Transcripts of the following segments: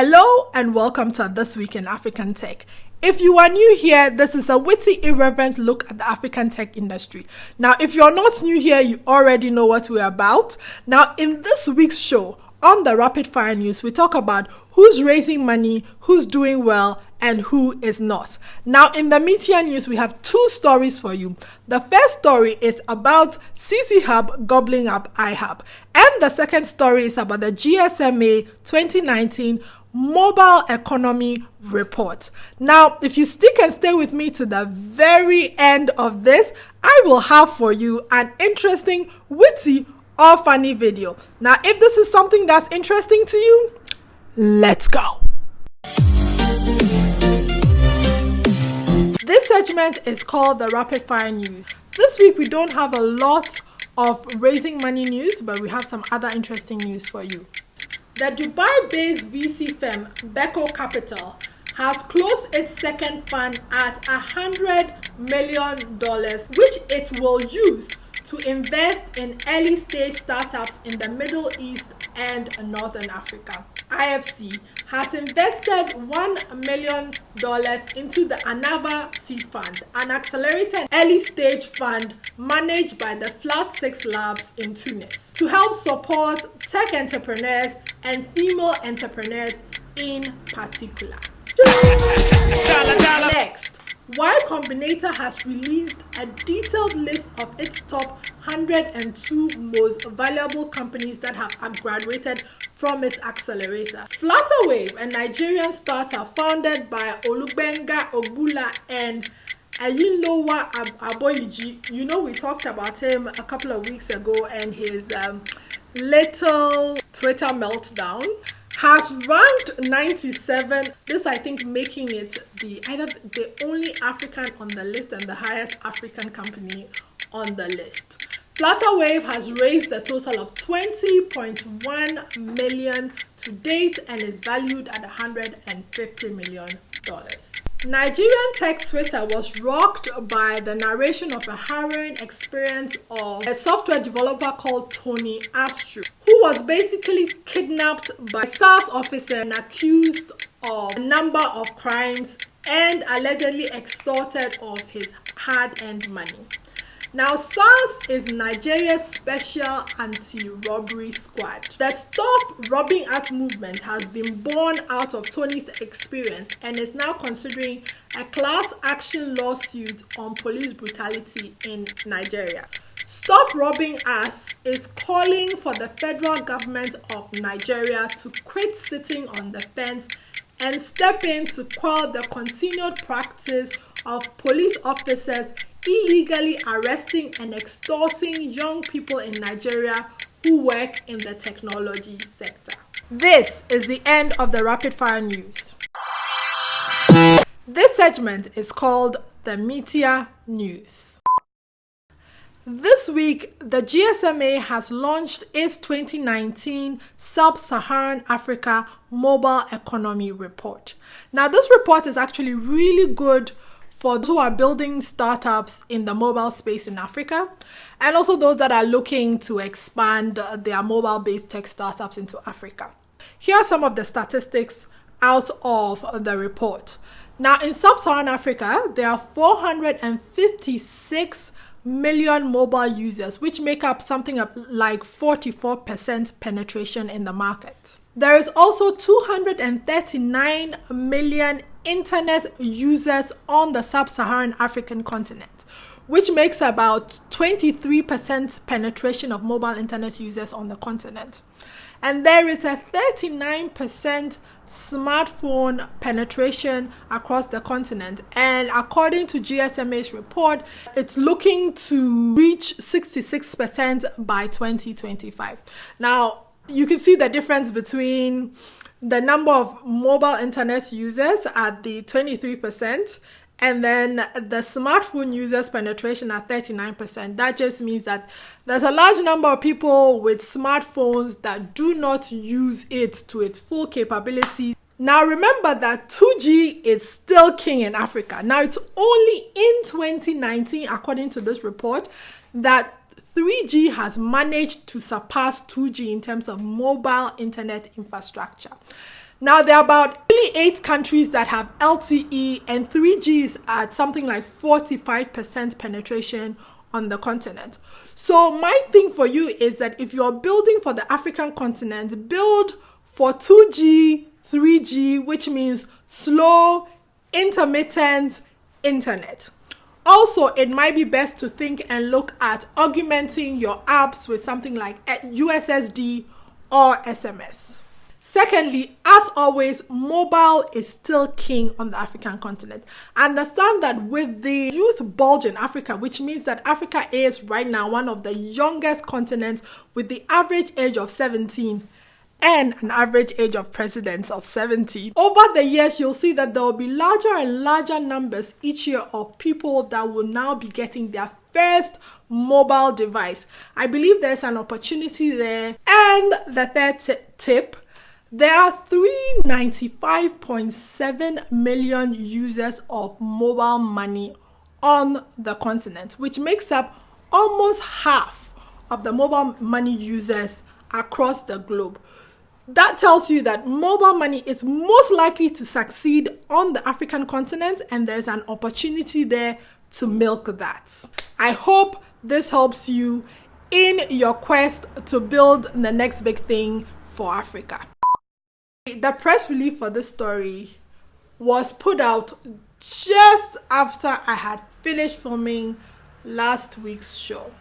Hello and welcome to This Week in African Tech. If you are new here, this is a witty, irreverent look at the African tech industry. Now, if you're not new here, you already know what we're about. Now, in this week's show, on the Rapid Fire News, we talk about who's raising money, who's doing well, and who is not. Now, in the Meatier news, we have two stories for you. The first story is about Hub gobbling up iHub. And the second story is about the GSMA 2019 Mobile Economy Report. Now, if you stick and stay with me to the very end of this, I will have for you an interesting, witty, or funny video. Now, if this is something that's interesting to you, let's go. This segment is called the Rapid Fire News. This week we don't have a lot of raising money news, but we have some other interesting news for you. The Dubai-based VC firm Beko Capital has closed its second fund at $100 million, which it will use to invest in early-stage startups in the Middle East and Northern Africa. IFC has invested $1 million into the Anaba Seed Fund, an accelerated early-stage fund managed by the Flat 6 Labs in Tunis, to help support tech entrepreneurs and female entrepreneurs in particular. Next, Y Combinator has released a detailed list of its top 102 most valuable companies that have graduated from its accelerator. Flutterwave, a Nigerian startup founded by Olubenga Ogbula and Ayinlowa Aboyiji. You know, we talked about him a couple of weeks ago and his little Twitter meltdown. Has ranked 97, this I think making it either the only African on the list and the highest African company on the list. Flutterwave has raised a total of $20.1 million to date and is valued at $150 million. Nigerian tech Twitter was rocked by the narration of a harrowing experience of a software developer called Tony Astru, who was basically kidnapped by a SARS officer and accused of a number of crimes and allegedly extorted of his hard-earned money. Now, SARS is Nigeria's special anti-robbery squad. The Stop Robbing Us movement has been born out of Tony's experience and is now considering a class action lawsuit on police brutality in Nigeria. Stop Robbing Us is calling for the federal government of Nigeria to quit sitting on the fence and step in to quell the continued practice of police officers illegally arresting and extorting young people in Nigeria who work in the technology sector. This is the end of the Rapid Fire News. This segment is called the Meatier News. This week, the GSMA has launched its 2019 Sub-Saharan Africa Mobile Economy Report. Now, this report is actually really good for those who are building startups in the mobile space in Africa, and also those that are looking to expand their mobile-based tech startups into Africa. Here are some of the statistics out of the report. Now, in Sub-Saharan Africa, there are 456 million mobile users, which make up something like 44% penetration in the market. There is also 239 million internet users on the sub-Saharan African continent, which makes about 23% penetration of mobile internet users on the continent. And there is a 39% smartphone penetration across the continent. And according to GSMA's report, it's looking to reach 66% by 2025. Now, you can see the difference between the number of mobile internet users at the 23% and then the smartphone users penetration at 39%. That just means that there's a large number of people with smartphones that do not use it to its full capability. Now remember that 2G is still king in Africa. Now it's only in 2019, according to this report, that 3G has managed to surpass 2G in terms of mobile internet infrastructure. Now, there are about only 8 countries that have LTE, and 3G is at something like 45% penetration on the continent. So my thing for you is that if you're building for the African continent, build for 2G, 3G, which means slow, intermittent internet. Also, it might be best to think and look at augmenting your apps with something like USSD or SMS. Secondly, as always, mobile is still king on the African continent. Understand that with the youth bulge in Africa, which means that Africa is right now one of the youngest continents with the average age of 17 and an average age of presidents of 70. Over the years, you'll see that there will be larger and larger numbers each year of people that will now be getting their first mobile device. I believe there's an opportunity there. And the third tip, there are 395.7 million users of mobile money on the continent, which makes up almost half of the mobile money users across the globe. That tells you that mobile money is most likely to succeed on the African continent, and there's an opportunity there to milk that. I hope this helps you in your quest to build the next big thing for Africa. The press release for this story was put out just after I had finished filming last week's show.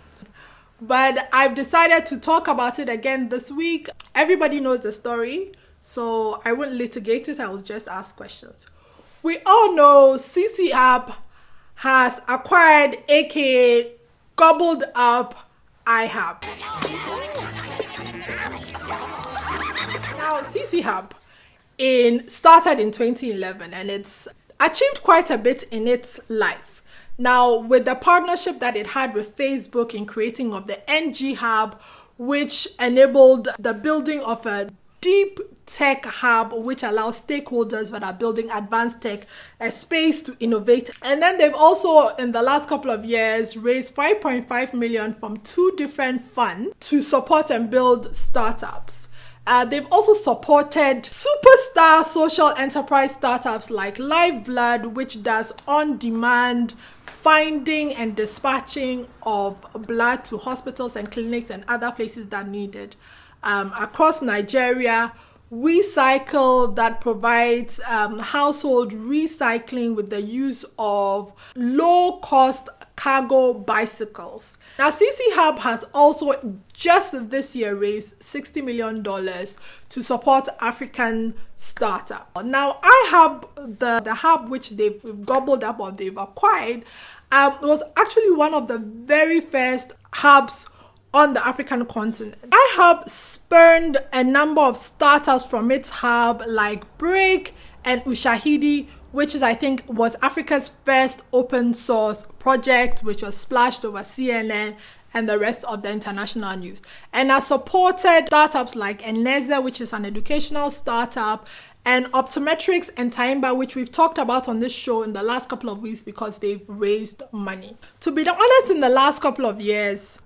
But I've decided to talk about it again this week. Everybody knows the story, so I won't litigate it. I will just ask questions. We all know CCApp has acquired, aka gobbled up, iHub. Now, CCApp started in 2011, and it's achieved quite a bit in its life. Now, with the partnership that it had with Facebook in creating of the NG Hub, which enabled the building of a deep tech hub, which allows stakeholders that are building advanced tech a space to innovate. And then they've also, in the last couple of years, raised 5.5 million from 2 different funds to support and build startups. They've also supported superstar social enterprise startups like Lifeblood, which does on-demand finding and dispatching of blood to hospitals and clinics and other places that need it across Nigeria. WeCycle, that provides household recycling with the use of low-cost cargo bicycles. Now, CC Hub has also just this year raised $60 million to support African startup. Now, iHub, the hub which they've gobbled up or they've acquired, was actually one of the very first hubs on the African continent. iHub spurned a number of startups from its hub like Break and Ushahidi, which is, I think, was Africa's first open source project, which was splashed over CNN and the rest of the international news. And has supported startups like Eneza, which is an educational startup, and Optometrics and Taimba, which we've talked about on this show in the last couple of weeks because they've raised money. To be honest, in the last couple of years,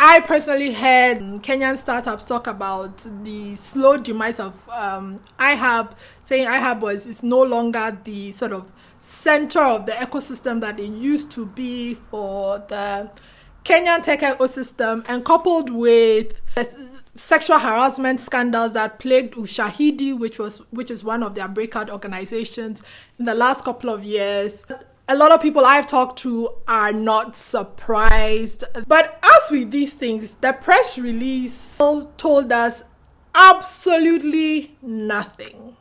I personally heard Kenyan startups talk about the slow demise of iHub, saying iHub is no longer the sort of center of the ecosystem that it used to be for the Kenyan tech ecosystem, and coupled with the sexual harassment scandals that plagued Ushahidi, which is one of their breakout organizations in the last couple of years. A lot of people I've talked to are not surprised. But as with these things, the press release told us absolutely nothing.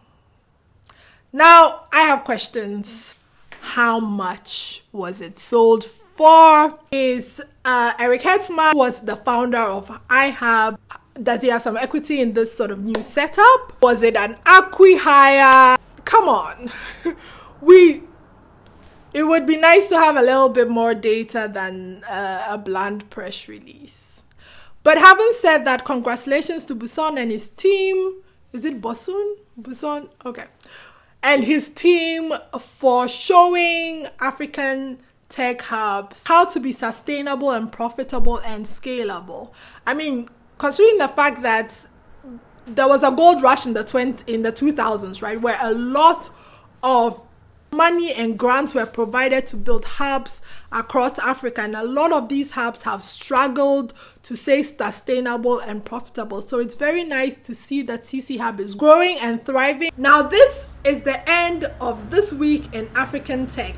Now, I have questions. How much was it sold for? Eric Hertzman was the founder of iHub. Does he have some equity in this sort of new setup? Was it an acqui-hire? Come on. It would be nice to have a little bit more data than a bland press release. But having said that, congratulations to Buson and his team. Is it Bosun? Buson? Okay. And his team for showing African tech hubs how to be sustainable and profitable and scalable. I mean, considering the fact that there was a gold rush in the 2000s, right, where a lot of money and grants were provided to build hubs across Africa, and a lot of these hubs have struggled to stay sustainable and profitable. So it's very nice to see that CC Hub is growing and thriving. Now, this is the end of this week in African Tech.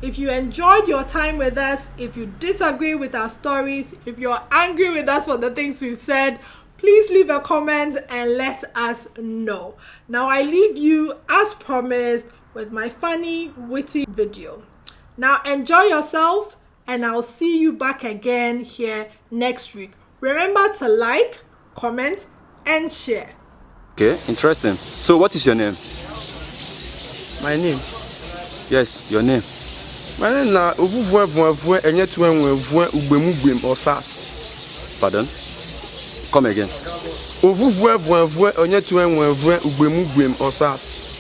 If you enjoyed your time with us, if you disagree with our stories, if you're angry with us for the things we've said, please leave a comment and let us know. Now, I leave you, as promised, with my funny, witty video. Now, enjoy yourselves, and I'll see you back again here next week. Remember to like, comment, and share. Okay, interesting. So, what is your name? My name? Yes, your name. My name is Osas. Pardon? Come again. Osas.